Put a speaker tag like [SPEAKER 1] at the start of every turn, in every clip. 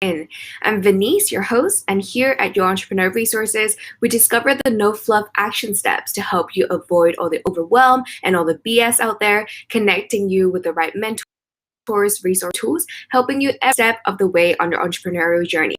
[SPEAKER 1] In. I'm Venice, your host, and here at Your Entrepreneur Resources, we discover the no-fluff action steps to help you avoid all the overwhelm and all the BS out there, connecting you with the right mentors, resource tools, helping you every step of the way on your entrepreneurial journey.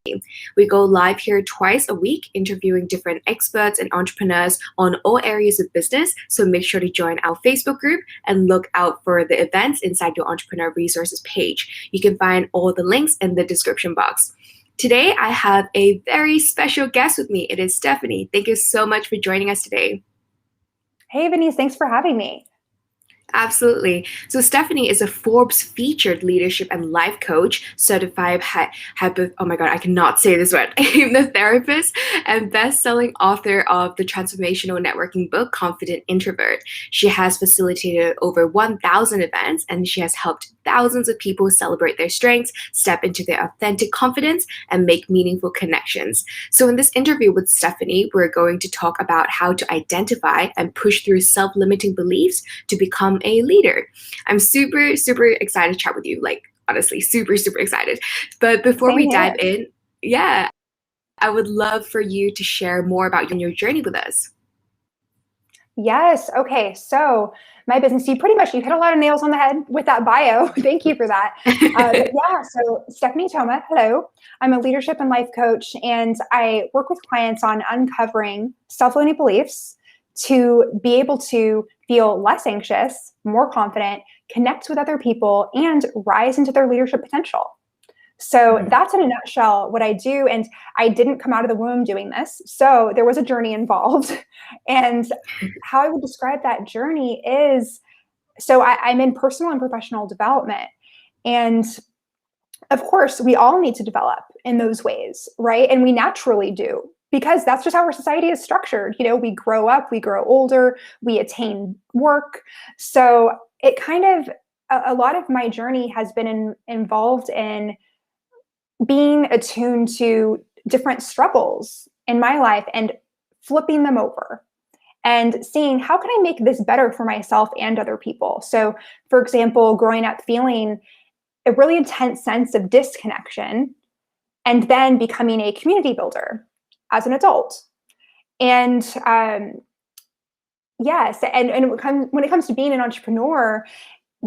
[SPEAKER 1] We go live here twice a week, interviewing different experts and entrepreneurs on all areas of business. So make sure to join our Facebook group and look out for the events inside your Entrepreneur Resources page. You can find all the links in the description box. Today, I have a very special guest with me. It is Stephanie. Thank you so much for joining us today.
[SPEAKER 2] Hey, Venice, thanks for having me.
[SPEAKER 1] Absolutely. So Stephanie is a Forbes-featured leadership and life coach, certified oh my God, I cannot say this word, hypnotherapist, and best-selling author of the transformational networking book, Confident Introvert. She has facilitated over 1,000 events, and she has helped thousands of people celebrate their strengths, step into their authentic confidence, and make meaningful connections. So in this interview with Stephanie, we're going to talk about how to identify and push through self-limiting beliefs to become a leader. I'm super excited to chat with you. Like, honestly, super excited. But before we dive in, I would love for you to share more about your journey with us.
[SPEAKER 2] Yes. Okay. So my business, you hit a lot of nails on the head with that bio. Thank you for that. So Stephanie Thoma, hello. I'm a leadership and life coach, and I work with clients on uncovering self-limiting beliefs to be able to feel less anxious, more confident, connect with other people, and rise into their leadership potential. So that's in a nutshell what I do. And I didn't come out of the womb doing this. So there was a journey involved. And how I would describe that journey is, so I'm in personal and professional development. And of course, we all need to develop in those ways, right? And we naturally do, because that's just how our society is structured. You know, we grow up, we grow older, we attain work. So it kind of, a lot of my journey has been involved in being attuned to different struggles in my life and flipping them over and seeing how can I make this better for myself and other people. So, for example, growing up feeling a really intense sense of disconnection and then becoming a community builder as an adult. And yes, and when it comes to being an entrepreneur,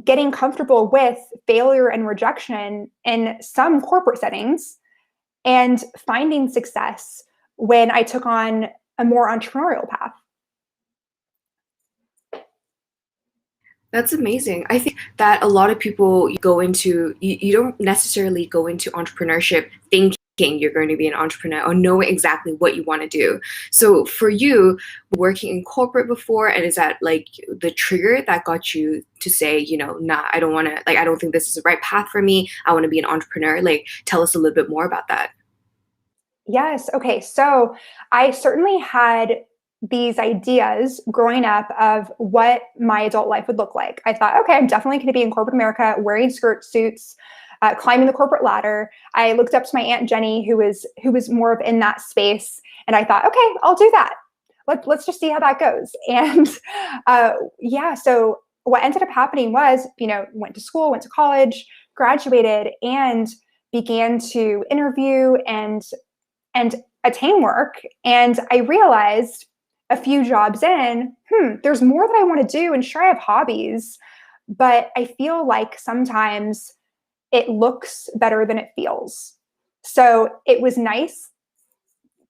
[SPEAKER 2] getting comfortable with failure and rejection in some corporate settings and finding success when I took on a more entrepreneurial path.
[SPEAKER 1] That's amazing. I think that a lot of people go into, you don't necessarily go into entrepreneurship thinking you're going to be an entrepreneur or know exactly what you want to do. So for you, working in corporate before, and is that like the trigger that got you to say, you know, nah, I don't want to, like, I don't think this is the right path for me. I want to be an entrepreneur. Like, tell us a little bit more about that.
[SPEAKER 2] Yes. Okay. So I certainly had these ideas growing up of what my adult life would look like. I thought, okay, I'm definitely going to be in corporate America, wearing suits, climbing the corporate ladder. I looked up to my Aunt Jenny, who was more of in that space, and I thought, okay, I'll do that. Let's just see how that goes. And so what ended up happening was, went to school, went to college, graduated, and began to interview and attain work. And I realized a few jobs in, there's more that I want to do, and sure, I have hobbies, but I feel like sometimes it looks better than it feels. So it was nice,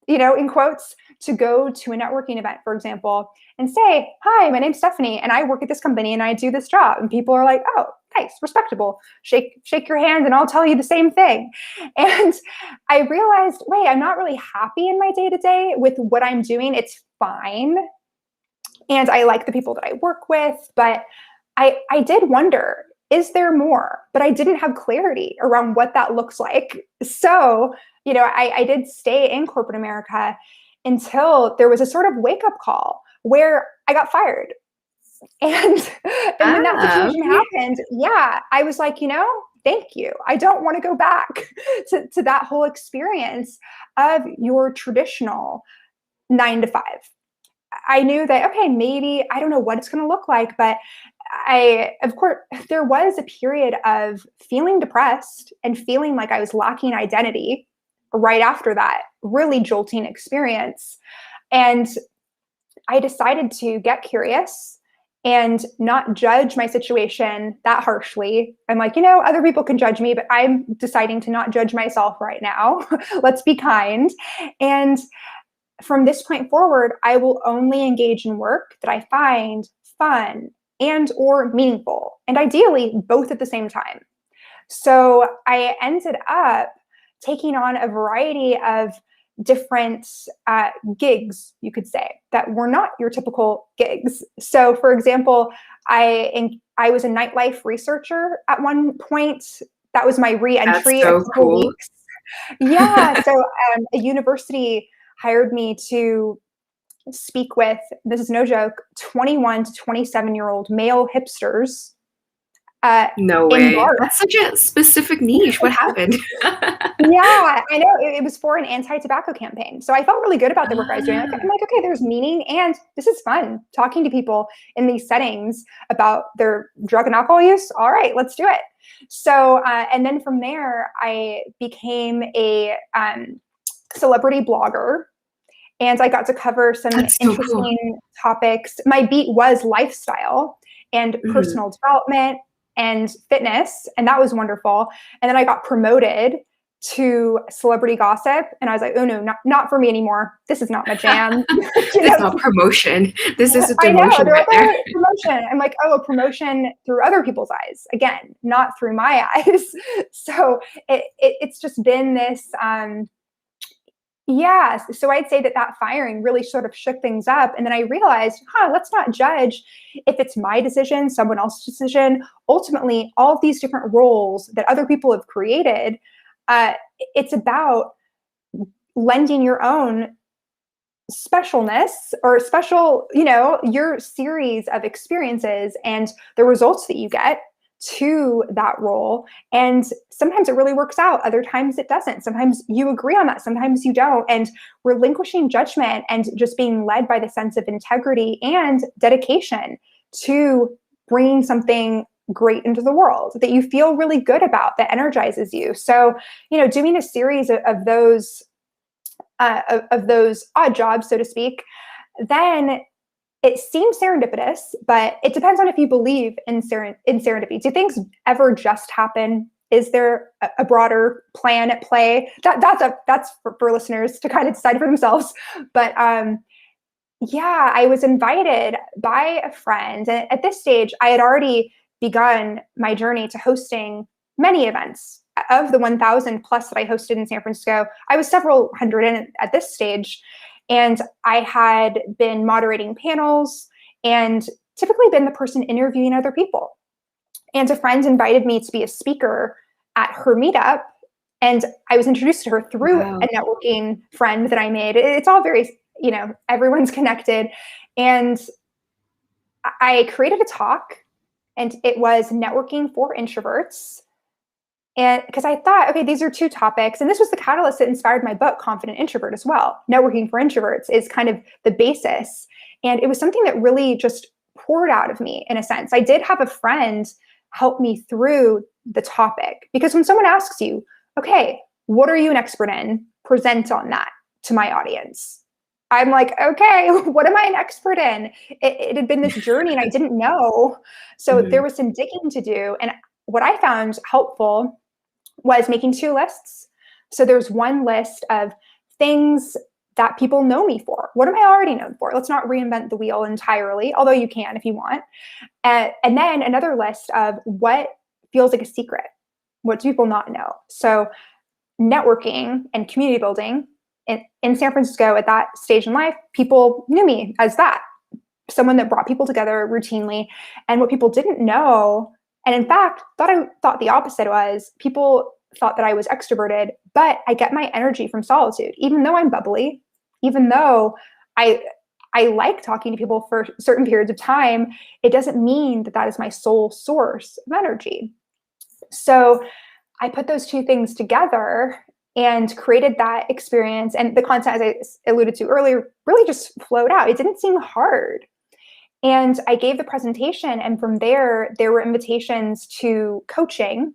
[SPEAKER 2] in quotes, to go to a networking event, for example, and say, hi, my name's Stephanie, and I work at this company and I do this job. And people are like, oh, nice, respectable. Shake your hand and I'll tell you the same thing. And I realized, wait, I'm not really happy in my day-to-day with what I'm doing. It's fine. And I like the people that I work with, but I did wonder, is there more? But I didn't have clarity around what that looks like. So, I did stay in corporate America until there was a sort of wake-up call where I got fired. And when that situation happened, I was like, thank you. I don't want to go back to that whole experience of your traditional 9 to 5. I knew that, okay, maybe I don't know what it's going to look like, but of course, there was a period of feeling depressed and feeling like I was lacking identity right after that really jolting experience. And I decided to get curious and not judge my situation that harshly. I'm like, other people can judge me, but I'm deciding to not judge myself right now. Let's be kind. And from this point forward, I will only engage in work that I find fun and or meaningful, and ideally both at the same time. So I ended up taking on a variety of different gigs, you could say, that were not your typical gigs. So, for example, I was a nightlife researcher at one point. That was my
[SPEAKER 1] That's
[SPEAKER 2] re-entry a
[SPEAKER 1] so
[SPEAKER 2] couple
[SPEAKER 1] cool.
[SPEAKER 2] weeks. Yeah. So a university hired me to speak with, this is no joke, 21 to 27-year-old male hipsters
[SPEAKER 1] No
[SPEAKER 2] in
[SPEAKER 1] way.
[SPEAKER 2] bars.
[SPEAKER 1] That's such a specific niche. What happened?
[SPEAKER 2] Yeah, I know. It was for an anti-tobacco campaign. So I felt really good about the work I was doing. I'm
[SPEAKER 1] Ah,
[SPEAKER 2] like, okay, there's meaning and this is fun talking to people in these settings about their drug and alcohol use. All right, let's do it. So, and then from there, I became a celebrity blogger, and I got to cover some
[SPEAKER 1] that's so cool.
[SPEAKER 2] interesting topics. My beat was lifestyle and
[SPEAKER 1] Mhm.
[SPEAKER 2] personal development and fitness, and that was wonderful. And then I got promoted to celebrity gossip, and I was like, oh no, not for me anymore. This is not my jam.
[SPEAKER 1] It's not promotion. This is a
[SPEAKER 2] I know.
[SPEAKER 1] demotion
[SPEAKER 2] They're
[SPEAKER 1] right
[SPEAKER 2] like,
[SPEAKER 1] there.
[SPEAKER 2] oh, promotion. I'm like, oh, a promotion through other people's eyes. Again, not through my eyes. So it's just been this. Yeah. So I'd say that firing really sort of shook things up. And then I realized, let's not judge if it's my decision, someone else's decision. Ultimately, all of these different roles that other people have created, uh, it's about lending your own specialness or special, your series of experiences and the results that you get to that role. And sometimes it really works out. Other times it doesn't. Sometimes you agree on that. Sometimes you don't. And relinquishing judgment and just being led by the sense of integrity and dedication to bringing something great into the world that you feel really good about, that energizes you. So, doing a series of those odd jobs, so to speak, then it seems serendipitous, but it depends on if you believe in serendipity. Do things ever just happen? Is there a broader plan at play? That's for listeners to kind of decide for themselves. But yeah, I was invited by a friend, and at this stage, I had already begun my journey to hosting many events. Of the 1,000 plus that I hosted in San Francisco, I was several hundred in at this stage. And I had been moderating panels and typically been the person interviewing other people. And a friend invited me to be a speaker at her meetup. And I was introduced to her through a
[SPEAKER 1] Wow.
[SPEAKER 2] networking friend that I made. It's all very, everyone's connected. And I created a talk, and it was networking for introverts. And because I thought, okay, these are two topics. And this was the catalyst that inspired my book, Confident Introvert, as well. Networking for introverts is kind of the basis. And it was something that really just poured out of me in a sense. I did have a friend help me through the topic, because when someone asks you, okay, what are you an expert in? Present on that to my audience. I'm like, okay, what am I an expert in? It had been this journey and I didn't know. So there
[SPEAKER 1] Mhm.
[SPEAKER 2] was some digging to do. And what I found helpful was making two lists. So there's one list of things that people know me for. What am I already known for? Let's not reinvent the wheel entirely, although you can if you want. And then another list of what feels like a secret. What do people not know? So networking and community building in San Francisco at that stage in life, people knew me as that, someone that brought people together routinely. And what people didn't know, and in fact, I thought the opposite was, people thought that I was extroverted, but I get my energy from solitude. Even though I'm bubbly, even though I like talking to people for certain periods of time, it doesn't mean that is my sole source of energy. So I put those two things together, and created that experience. And the content, as I alluded to earlier, really just flowed out. It didn't seem hard. And I gave the presentation, and from there were invitations to coaching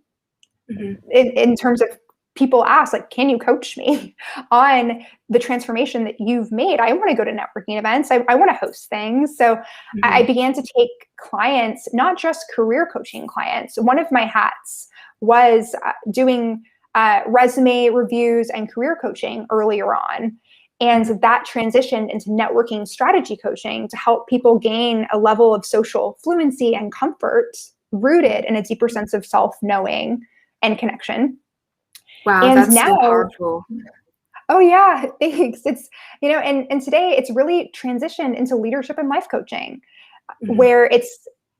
[SPEAKER 2] in terms of people ask, like, can you coach me on the transformation that you've made? I want to go to networking events. I want to host things. So I began to take clients, not just career coaching clients. One of my hats was doing resume reviews and career coaching earlier on. And that transitioned into networking strategy coaching to help people gain a level of social fluency and comfort rooted in a deeper sense of self-knowing and connection.
[SPEAKER 1] Wow,
[SPEAKER 2] And
[SPEAKER 1] that's so
[SPEAKER 2] now,
[SPEAKER 1] powerful.
[SPEAKER 2] oh yeah, thanks. It's, and today it's really transitioned into leadership and life coaching, where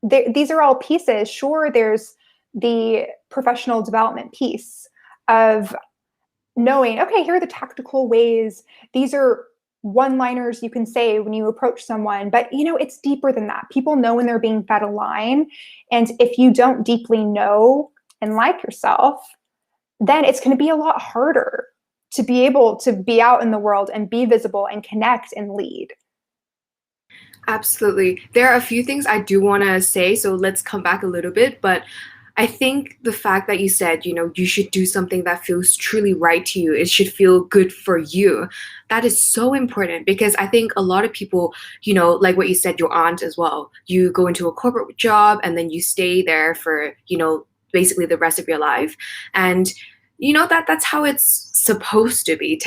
[SPEAKER 2] these are all pieces. Sure, there's the professional development piece of knowing, okay, here are the tactical ways. These are one-liners you can say when you approach someone, but it's deeper than that. People know when they're being fed a line. And if you don't deeply know and like yourself, then it's going to be a lot harder to be able to be out in the world and be visible and connect and lead.
[SPEAKER 1] Absolutely. There are a few things I do want to say, so let's come back a little bit. But I think the fact that you said, you should do something that feels truly right to you, it should feel good for you. That is so important, because I think a lot of people, like what you said, your aunt as well, you go into a corporate job and then you stay there for, basically the rest of your life. And that's how it's supposed to be,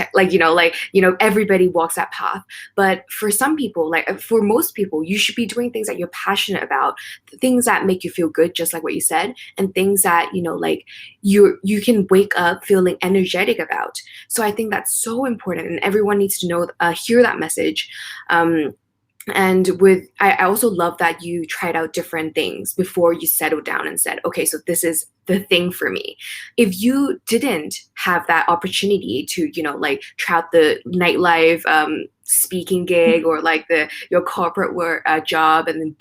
[SPEAKER 1] everybody walks that path. But for some people, like for most people, you should be doing things that you're passionate about, things that make you feel good, just like what you said, and things that you can wake up feeling energetic about. So I think that's so important, and everyone needs to hear that message. And I also love that you tried out different things before you settled down and said, okay, so this is the thing for me. If you didn't have that opportunity to, try out the nightlife speaking gig, or like your corporate work job, and then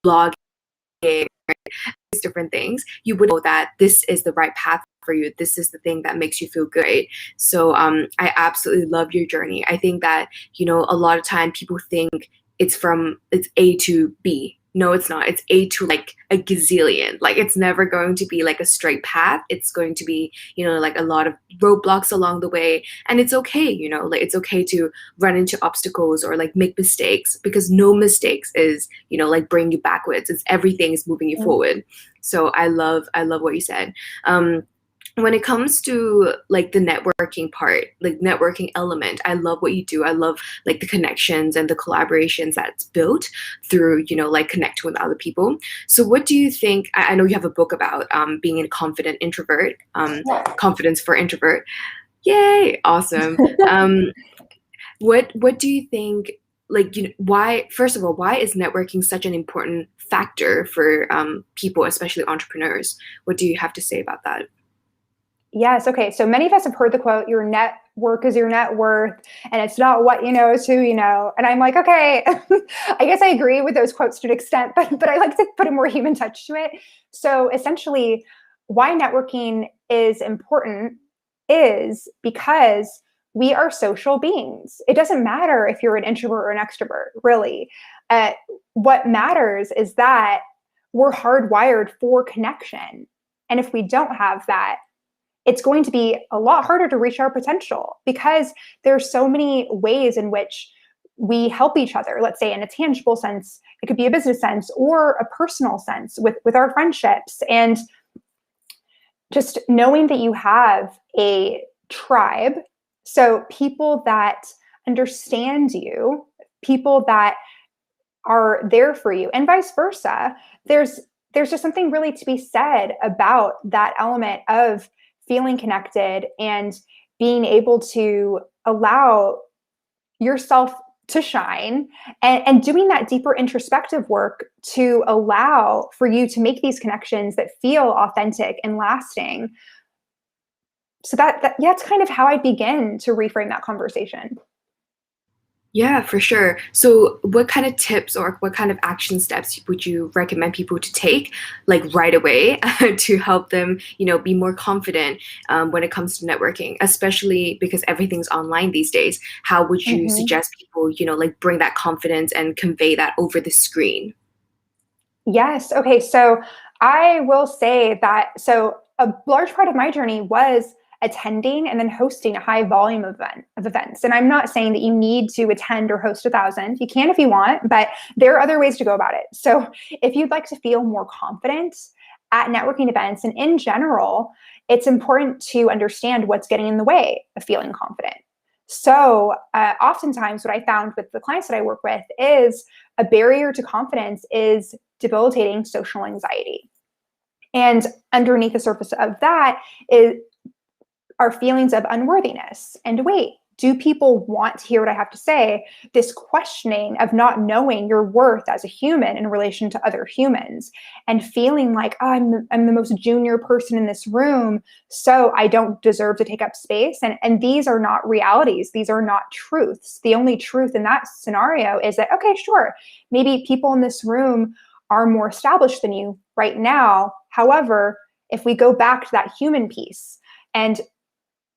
[SPEAKER 1] blogging, these different things, you would know that this is the right path for you. This is the thing that makes you feel good. So I absolutely love your journey. I think that, a lot of time people think it's A to B. No, it's not. It's A to like a gazillion. Like, it's never going to be like a straight path. It's going to be, like a lot of roadblocks along the way. And it's okay, like it's okay to run into obstacles or like make mistakes, because no mistakes is, like bring you backwards. It's everything is moving you forward. So I love what you said. When it comes to like the networking part, like networking element, I love what you do. I love like the connections and the collaborations that's built through, like connecting with other people. So what do you think? I know you have a book about being a confident introvert, confidence for introvert. Yay. Awesome. What do you think, like, why, first of all, why is networking such an important factor for people, especially entrepreneurs? What do you have to say about that?
[SPEAKER 2] Yes. Okay. So many of us have heard the quote, your network is your net worth, and it's not what you know, it's who you know. And I'm like, okay, I guess I agree with those quotes to an extent, but I like to put a more human touch to it. So essentially, why networking is important is because we are social beings. It doesn't matter if you're an introvert or an extrovert, really. What matters is that we're hardwired for connection. And if we don't have that, it's going to be a lot harder to reach our potential, because there's so many ways in which we help each other. Let's say in a tangible sense, it could be a business sense or a personal sense with our friendships. And just knowing that you have a tribe, so people that understand you, people that are there for you, and vice versa. There's just something really to be said about that element of feeling connected and being able to allow yourself to shine, and doing that deeper introspective work to allow for you to make these connections that feel authentic and lasting. So that's kind of how I begin to reframe that conversation.
[SPEAKER 1] Yeah, for sure. So, what kind of tips or what kind of action steps would you recommend people to take, like right away, to help them, be more confident when it comes to networking, especially because everything's online these days? How would you
[SPEAKER 2] Mhm.
[SPEAKER 1] suggest people, like bring that confidence and convey that over the screen?
[SPEAKER 2] Yes. Okay. So I will say that a large part of my journey was attending and then hosting a high volume of events. And I'm not saying that you need to attend or host 1,000. You can if you want, but there are other ways to go about it. So if you'd like to feel more confident at networking events and in general, it's important to understand what's getting in the way of feeling confident. So, oftentimes, what I found with the clients that I work with is a barrier to confidence is debilitating social anxiety. And underneath the surface of that is our feelings of unworthiness. And wait, do people want to hear what I have to say? This questioning of not knowing your worth as a human in relation to other humans and feeling like, oh, I'm the most junior person in this room, so I don't deserve to take up space. And these are not realities. These are not truths. The only truth in that scenario is that, okay, sure, maybe people in this room are more established than you right now. However, if we go back to that human piece, and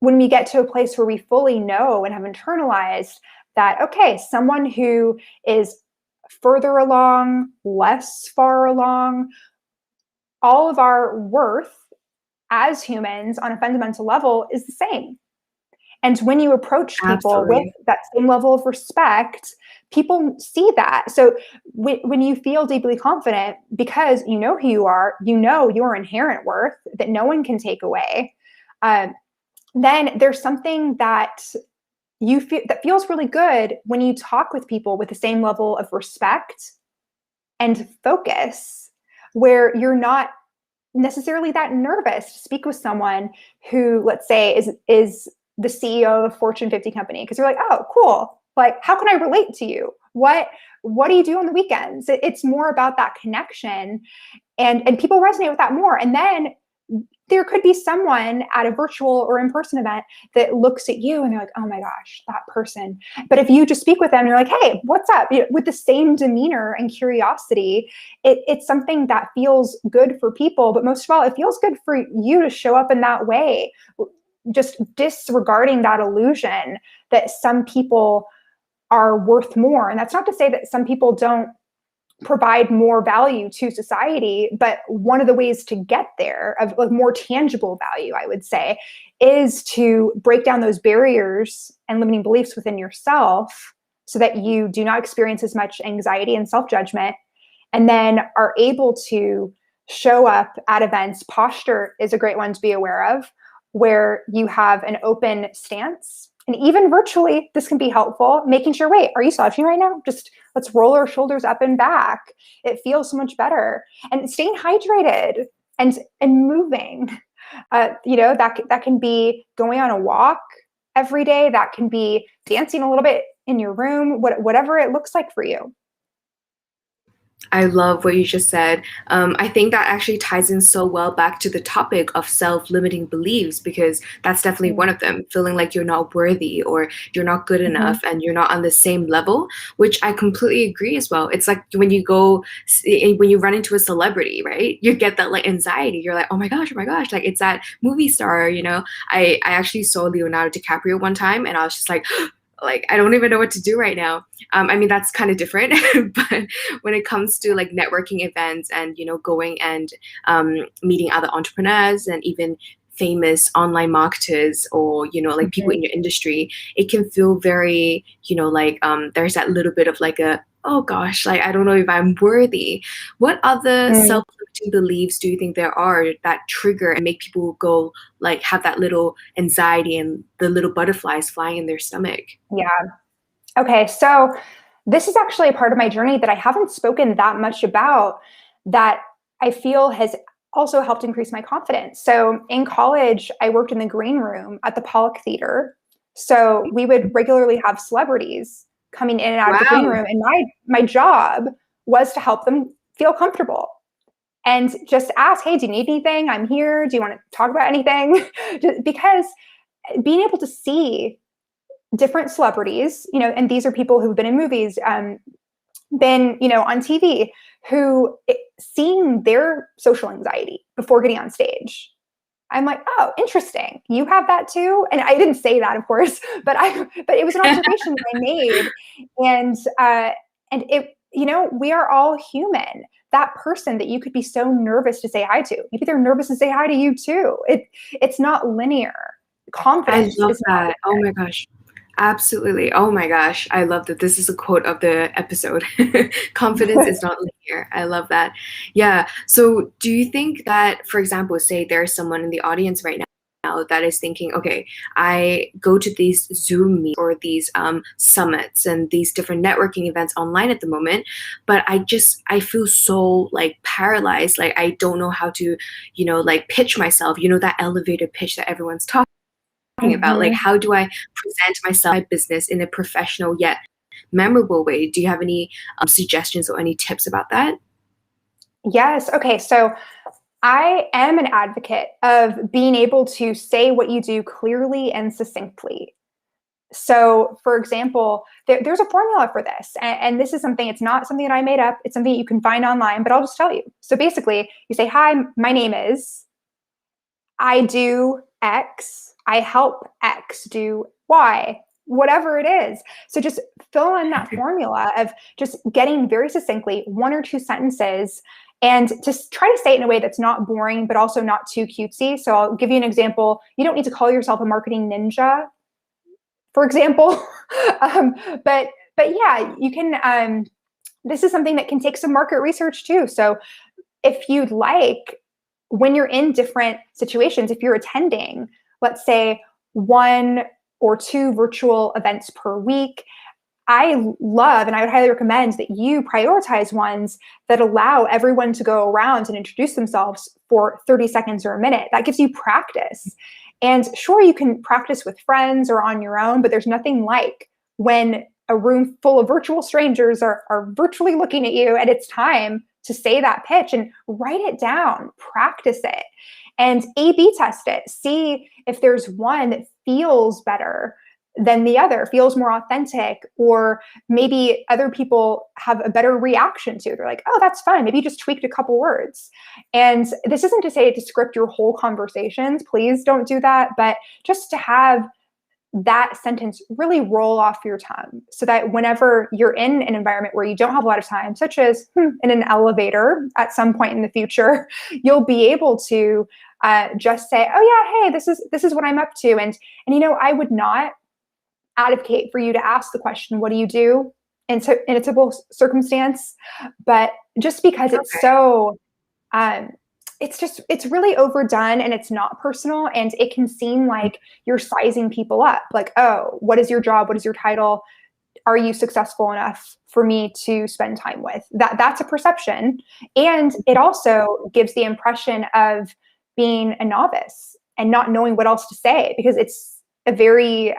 [SPEAKER 2] when we get to a place where we fully know and have internalized that, okay, someone who is further along, less far along, all of our worth as humans on a fundamental level is the same. And when you approach people with
[SPEAKER 1] Absolutely.
[SPEAKER 2] that same level of respect, people see that. So when you feel deeply confident because you know who you are, you know your inherent worth that no one can take away, um, then there's something that you feel that feels really good when you talk with people with the same level of respect and focus, where you're not necessarily that nervous to speak with someone who, let's say, is the CEO of a Fortune 50 company, because you're like, oh, cool. Like, how can I relate to you? What do you do on the weekends? It's more about that connection, and people resonate with that more. And then there could be someone at a virtual or in-person event that looks at you and they're like, oh my gosh, that person. But if you just speak with them, you're like, hey, what's up? With the same demeanor and curiosity, it's something that feels good for people. But most of all, it feels good for you to show up in that way, just disregarding that illusion that some people are worth more. And that's not to say that some people don't provide more value to society, but one of the ways to get there, of like more tangible value, I would say, is to break down those barriers and limiting beliefs within yourself so that you do not experience as much anxiety and self-judgment, and then are able to show up at events. Posture is a great one to be aware of, where you have an open stance. And even virtually, this can be helpful, making sure, wait, are you slouching right now? Just let's roll our shoulders up and back. It feels so much better. And staying hydrated and moving. That can be going on a walk every day. That can be dancing a little bit in your room, whatever it looks like for you.
[SPEAKER 1] I love what you just said. I think that actually ties in so well back to the topic of self-limiting beliefs, because that's definitely one of them, feeling like you're not worthy or you're not good
[SPEAKER 2] Mm-hmm.
[SPEAKER 1] enough and you're not on the same level, which I completely agree as well. It's like when you run into a celebrity, right? You get that like anxiety. You're like, oh my gosh, like it's that movie star. I actually saw Leonardo DiCaprio one time and I was just like I don't even know what to do right now. I mean, that's kind of different, but when it comes to like networking events and going and meeting other entrepreneurs and even famous online marketers or like people
[SPEAKER 2] Mm-hmm.
[SPEAKER 1] in your industry, it can feel very like there's that little bit of like a, oh gosh, like I don't know if I'm worthy. What other
[SPEAKER 2] Mm,
[SPEAKER 1] self-limiting beliefs do you think there are that trigger and make people go like have that little anxiety and the little butterflies flying in their stomach?
[SPEAKER 2] yeah. Okay. So this is actually a part of my journey that I haven't spoken that much about, that I feel has also helped increase my confidence. So in college, I worked in the green room at the Pollock Theater. So we would regularly have celebrities coming in and out of the green
[SPEAKER 1] Wow.
[SPEAKER 2] room. And my job was to help them feel comfortable and just ask, hey, do you need anything? I'm here. Do you want to talk about anything? Just because being able to see different celebrities, and these are people who've been in movies, been, on TV, who seeing their social anxiety before getting on stage. I'm like, oh, interesting. You have that too. And I didn't say that, of course, but it was an observation that I made. And it, we are all human. That person that you could be so nervous to say hi to, maybe they're nervous to say hi to you too. It's not linear.
[SPEAKER 1] I
[SPEAKER 2] Confidence
[SPEAKER 1] love
[SPEAKER 2] is not
[SPEAKER 1] that. Oh
[SPEAKER 2] linear.
[SPEAKER 1] my gosh. Absolutely. Oh my gosh. I love that. This is a quote of the episode. Confidence is not linear. I love that. Yeah. So, do you think that, for example, say there's someone in the audience right now that is thinking, okay, I go to these Zoom meets or these summits and these different networking events online at the moment, but I feel so like paralyzed. Like, I don't know how to, like pitch myself, that elevator pitch that everyone's talking about. Like,
[SPEAKER 2] Mhm.
[SPEAKER 1] how do I present myself, my business in a professional yet memorable way? Do you have any suggestions or any tips about that?
[SPEAKER 2] Yes. Okay. So I am an advocate of being able to say what you do clearly and succinctly. So, for example, there's a formula for this. And this is something, it's not something that I made up. It's something you can find online, but I'll just tell you. So basically, you say, hi, my name is, I do X, I help X do Y, whatever it is. So just fill in that formula of just getting very succinctly one or two sentences and just try to say it in a way that's not boring, but also not too cutesy. So I'll give you an example. You don't need to call yourself a marketing ninja, for example. um, but but yeah, you can. This is something that can take some market research too. So if you'd like, when you're in different situations, if you're attending, let's say, one or two virtual events per week, I love and I would highly recommend that you prioritize ones that allow everyone to go around and introduce themselves for 30 seconds or a minute. That gives you practice. And sure, you can practice with friends or on your own, but there's nothing like when a room full of virtual strangers are virtually looking at you and it's time to say that pitch and write it down, practice it, and A B test it. See if there's one that feels better than the other, feels more authentic, or maybe other people have a better reaction to it. They're like, oh, that's fine. Maybe you just tweaked a couple words. And this isn't to say to script your whole conversations. Please don't do that. But just to have that sentence really roll off your tongue so that whenever you're in an environment where you don't have a lot of time, such as in an elevator at some point in the future, you'll be able to just say, oh yeah, hey, this is what I'm up to. And I would not advocate for you to ask the question, what do you do in a typical circumstance? But just because it's
[SPEAKER 1] Okay.
[SPEAKER 2] so, um, it's really overdone and it's not personal. And it can seem like you're sizing people up. Like, oh, what is your job? What is your title? Are you successful enough for me to spend time with? That's a perception. And it also gives the impression of being a novice and not knowing what else to say because it's a very,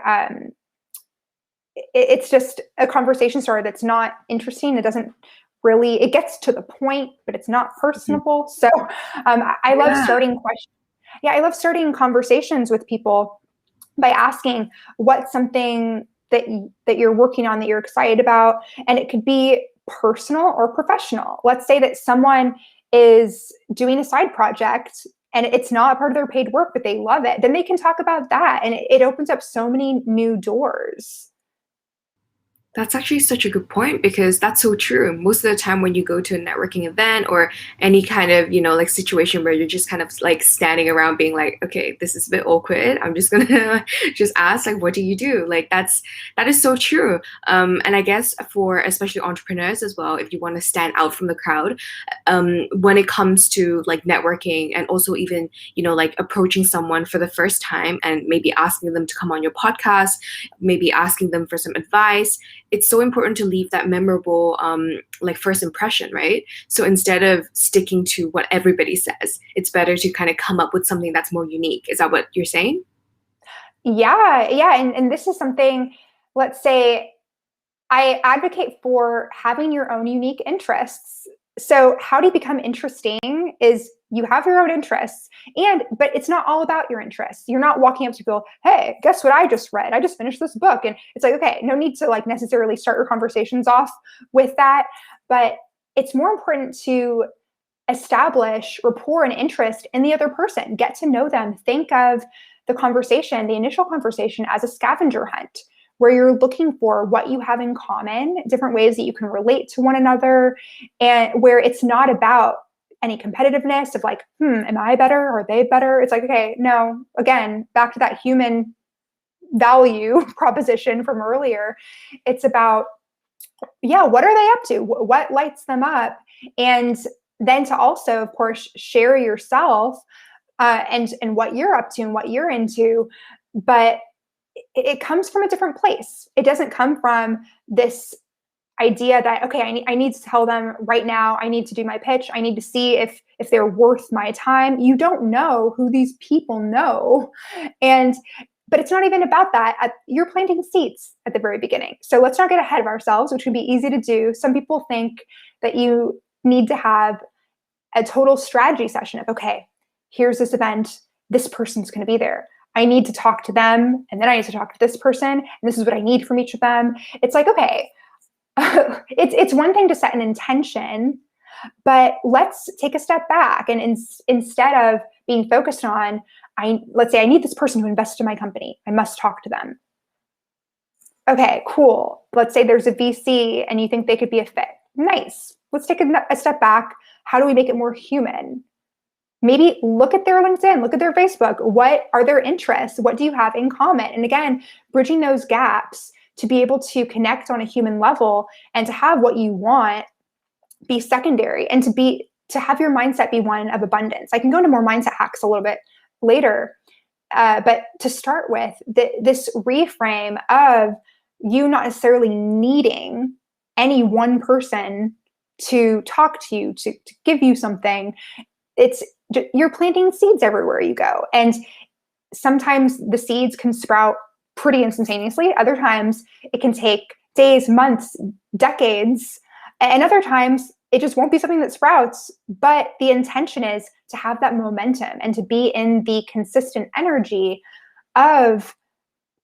[SPEAKER 2] it's just a conversation starter that's not interesting. It doesn't really, it gets to the point, but it's not
[SPEAKER 1] Mhm.
[SPEAKER 2] personable. So I love
[SPEAKER 1] Yeah.
[SPEAKER 2] starting questions. Yeah, I love starting conversations with people by asking what's something that you're working on that you're excited about, and it could be personal or professional. Let's say that someone is doing a side project and it's not part of their paid work, but they love it. Then they can talk about that, and it opens up so many new doors.
[SPEAKER 1] That's actually such a good point because that's so true. Most of the time when you go to a networking event or any kind of, like situation where you're just kind of like standing around being like, okay, this is a bit awkward. I'm just gonna just ask like, what do you do? Like that is so true. And I guess for especially entrepreneurs as well, if you want to stand out from the crowd, when it comes to like networking and also even, like approaching someone for the first time and maybe asking them to come on your podcast, maybe asking them for some advice, it's so important to leave that memorable like first impression, right? So instead of sticking to what everybody says, it's better to kind of come up with something that's more unique. Is that what you're saying?
[SPEAKER 2] Yeah, yeah. And this is something, let's say, I advocate for having your own unique interests. So how do you become interesting is you have your own interests, but it's not all about your interests. You're not walking up to people, hey, guess what I just read? I just finished this book. And it's like, okay, no need to like necessarily start your conversations off with that. But it's more important to establish rapport and interest in the other person, get to know them. Think of the conversation, the initial conversation, as a scavenger hunt where you're looking for what you have in common, different ways that you can relate to one another, and where it's not about any competitiveness of like, am I better? Are they better? It's like, okay, no, again, back to that human value proposition from earlier. It's about, yeah, what are they up to? What lights them up? And then to also, of course, share yourself and what you're up to and what you're into. But it comes from a different place. It doesn't come from this idea that, okay, I need to tell them right now, I need to do my pitch. I need to see if they're worth my time. You don't know who these people know. But it's not even about that. You're planting seeds at the very beginning. So let's not get ahead of ourselves, which would be easy to do. Some people think that you need to have a total strategy session of, okay, here's this event. This person's going to be there. I need to talk to them. And then I need to talk to this person. And this is what I need from each of them. It's like, okay, it's one thing to set an intention, but let's take a step back. And instead of being focused on, let's say I need this person to invest in my company, I must talk to them. Okay, cool. Let's say there's a VC and you think they could be a fit. Nice. Let's take a step back. How do we make it more human? Maybe look at their LinkedIn, look at their Facebook. What are their interests? What do you have in common? And again, bridging those gaps to be able to connect on a human level and to have what you want be secondary, and to have your mindset be one of abundance. I can go into more mindset hacks a little bit later, but to start with, this reframe of you not necessarily needing any one person to talk to you, to give you something. You're planting seeds everywhere you go. And sometimes the seeds can sprout pretty instantaneously. Other times it can take days, months, decades. And other times it just won't be something that sprouts. But the intention is to have that momentum and to be in the consistent energy of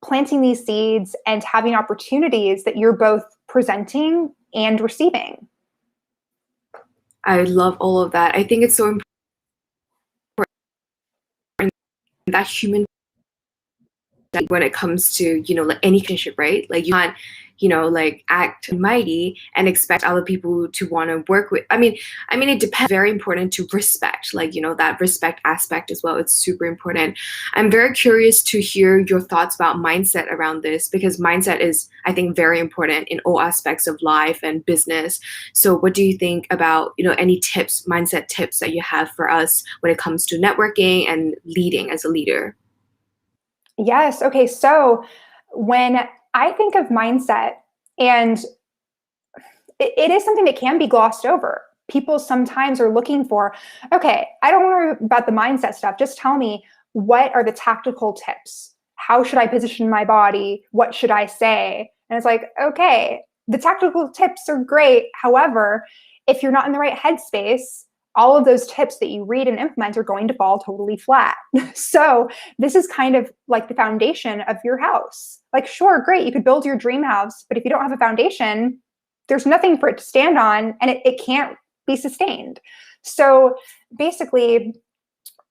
[SPEAKER 2] planting these seeds and having opportunities that you're both presenting and receiving.
[SPEAKER 1] I love all of that. I think it's so important that human when it comes to, like any relationship, right? Like you can't, like act mighty and expect other people to want to work with. I mean, it depends. Very important to respect, like, that respect aspect as well. It's super important. I'm very curious to hear your thoughts about mindset around this, because mindset is, I think, very important in all aspects of life and business. So what do you think about, any tips, mindset tips that you have for us when it comes to networking and leading as a leader?
[SPEAKER 2] Yes. Okay. So when I think of mindset, and it is something that can be glossed over. People sometimes are looking for, okay, I don't worry about the mindset stuff. Just tell me, what are the tactical tips? How should I position my body? What should I say? And it's like, okay, the tactical tips are great. However, if you're not in the right headspace, all of those tips that you read and implement are going to fall totally flat. So this is kind of like the foundation of your house. Like, sure, great, you could build your dream house, but if you don't have a foundation, there's nothing for it to stand on, and it can't be sustained. So basically,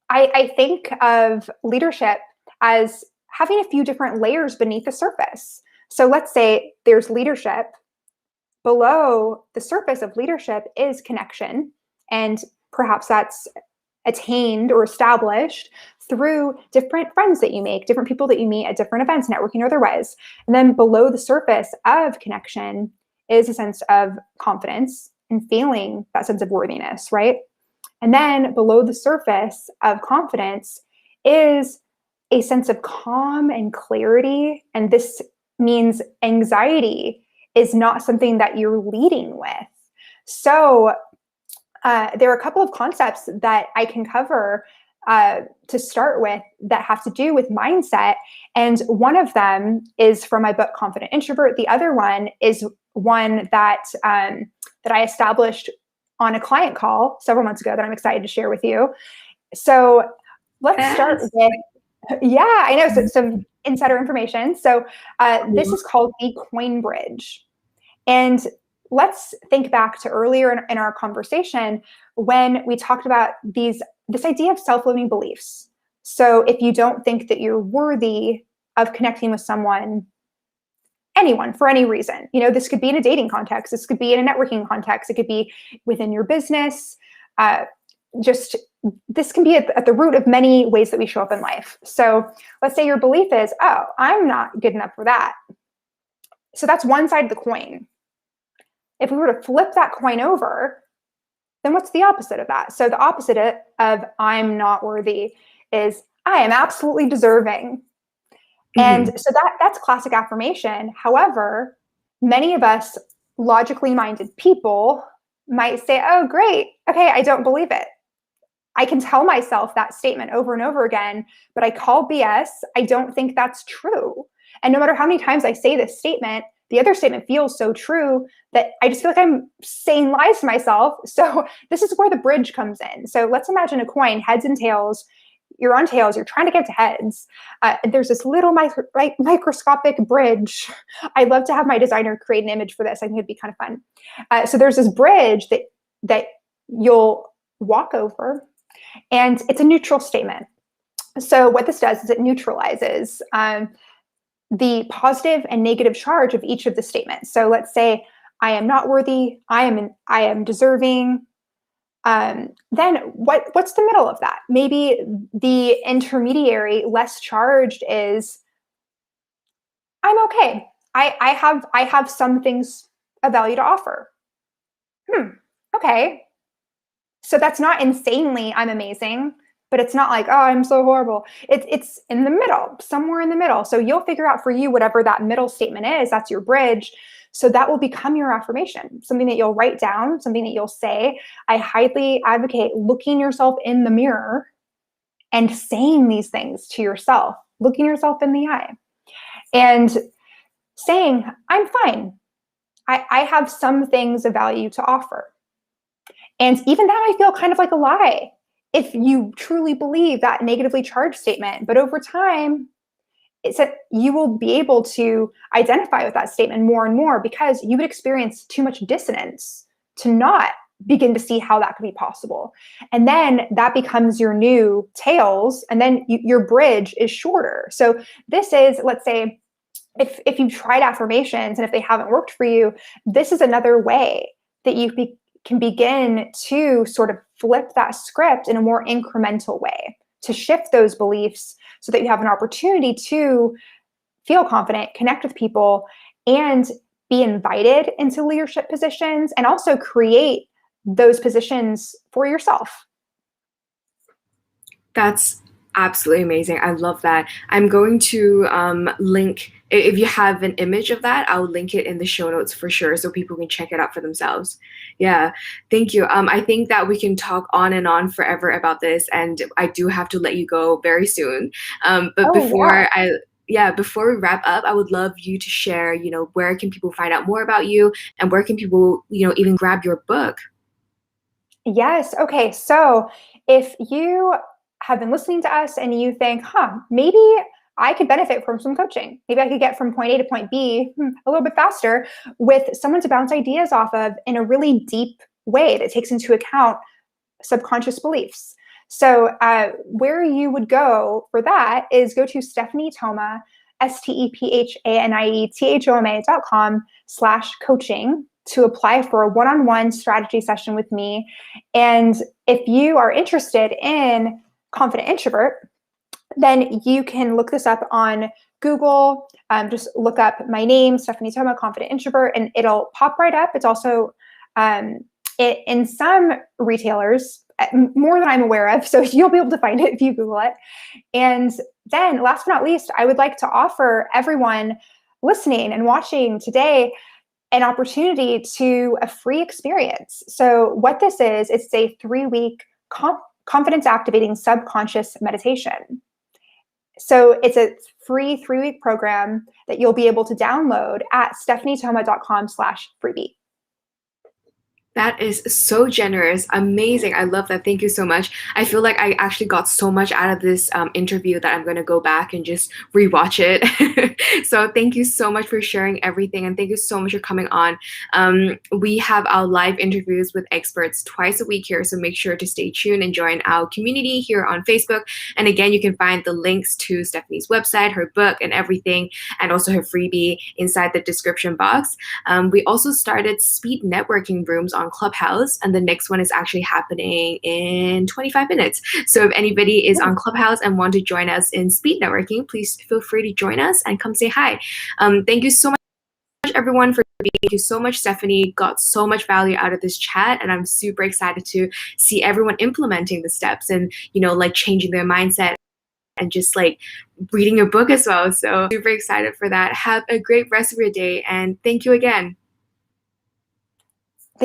[SPEAKER 2] I think of leadership as having a few different layers beneath the surface. So let's say there's leadership. Below the surface of leadership is connection. And perhaps that's attained or established through different friends that you make, different people that you meet at different events, networking or otherwise. And then below the surface of connection is a sense of confidence and feeling that sense of worthiness, right? And then below the surface of confidence is a sense of calm and clarity. And this means anxiety is not something that you're leading with. So there are a couple of concepts that I can cover to start with that have to do with mindset. And one of them is from my book, Confident Introvert. The other one is one that I established on a client call several months ago that I'm excited to share with you. So let's start
[SPEAKER 1] Yes.
[SPEAKER 2] with, yeah, I know, so some insider information. So this is called the coin bridge. And let's think back to earlier in our conversation when we talked about this idea of self-limiting beliefs. So if you don't think that you're worthy of connecting with someone, anyone, for any reason, this could be in a dating context, this could be in a networking context, it could be within your business, just this can be at the root of many ways that we show up in life. So let's say your belief is, oh, I'm not good enough for that. So that's one side of the coin. If we were to flip that coin over, then what's the opposite of that? So the opposite of I'm not worthy is I am absolutely deserving. And so that's classic affirmation. However, many of us logically minded people might say, oh, great. Okay, I don't believe it. I can tell myself that statement over and over again, but I call BS. I don't think that's true. And no matter how many times I say this statement, the other statement feels so true that I just feel like I'm saying lies to myself. So this is where the bridge comes in. So let's imagine a coin, heads and tails. You're on tails, you're trying to get to heads. There's this little microscopic bridge. I'd love to have my designer create an image for this. I think it'd be kind of fun. So there's this bridge that you'll walk over, and it's a neutral statement. So what this does is it neutralizes the positive and negative charge of each of the statements. So let's say I am not worthy, I am deserving. Then what's the middle of that? Maybe the intermediary, less charged, is I'm okay. I have some things of value to offer. Okay. So that's not insanely I'm amazing, but it's not like, oh, I'm so horrible. It's in the middle, somewhere in the middle. So you'll figure out for you whatever that middle statement is. That's your bridge. So that will become your affirmation, something that you'll write down, something that you'll say. I highly advocate looking yourself in the mirror and saying these things to yourself, looking yourself in the eye and saying, I'm fine. I have some things of value to offer. And even that might feel kind of like a lie if you truly believe that negatively charged statement. But over time, it's that you will be able to identify with that statement more and more because you would experience too much dissonance to not begin to see how that could be possible. And then that becomes your new tails, and then your bridge is shorter. So this is, let's say, if you've tried affirmations and if they haven't worked for you, this is another way that you can begin to sort of flip that script in a more incremental way to shift those beliefs so that you have an opportunity to feel confident, connect with people, and be invited into leadership positions and also create those positions for yourself.
[SPEAKER 1] That's absolutely amazing. I love that. I'm going to link, if you have an image of that, I'll link it in the show notes for sure so people can check it out for themselves. Yeah, thank you. I think that we can talk on and on forever about this, and I do have to let you go very soon. But before we wrap up, I would love you to share, where can people find out more about you and where can people, even grab your book?
[SPEAKER 2] Yes. Okay. So if you have been listening to us and you think, maybe I could benefit from some coaching. Maybe I could get from point A to point B a little bit faster with someone to bounce ideas off of in a really deep way that takes into account subconscious beliefs. So where you would go for that is go to Stephanie Thoma, StephanieThoma.com/coaching to apply for a one-on-one strategy session with me. And if you are interested in Confident Introvert, then you can look this up on Google. Just look up my name, Stephanie Thoma, Confident Introvert, and it'll pop right up. It's also in some retailers, more than I'm aware of, so you'll be able to find it if you Google it. And then last but not least, I would like to offer everyone listening and watching today an opportunity to a free experience. So what this is, it's a 3-week confidence activating subconscious meditation. So it's a free 3-week program that you'll be able to download at StephanieThoma.com/freebie.
[SPEAKER 1] That is so generous. Amazing. I love that. Thank you so much. I feel like I actually got so much out of this interview that I'm going to go back and just rewatch it. So thank you so much for sharing everything. And thank you so much for coming on. We have our live interviews with experts twice a week here. So make sure to stay tuned and join our community here on Facebook. And again, you can find the links to Stephanie's website, her book, and everything, and also her freebie inside the description box. We also started speed networking rooms on Clubhouse, and the next one is actually happening in 25 minutes. So if anybody is on Clubhouse and want to join us in speed networking, please feel free to join us and come say hi. Thank you so much, everyone, for being. Thank you so much, Stephanie. Got so much value out of this chat, and I'm super excited to see everyone implementing the steps and, like changing their mindset and just like reading a book as well. So super excited for that. Have a great rest of your day, and thank you again.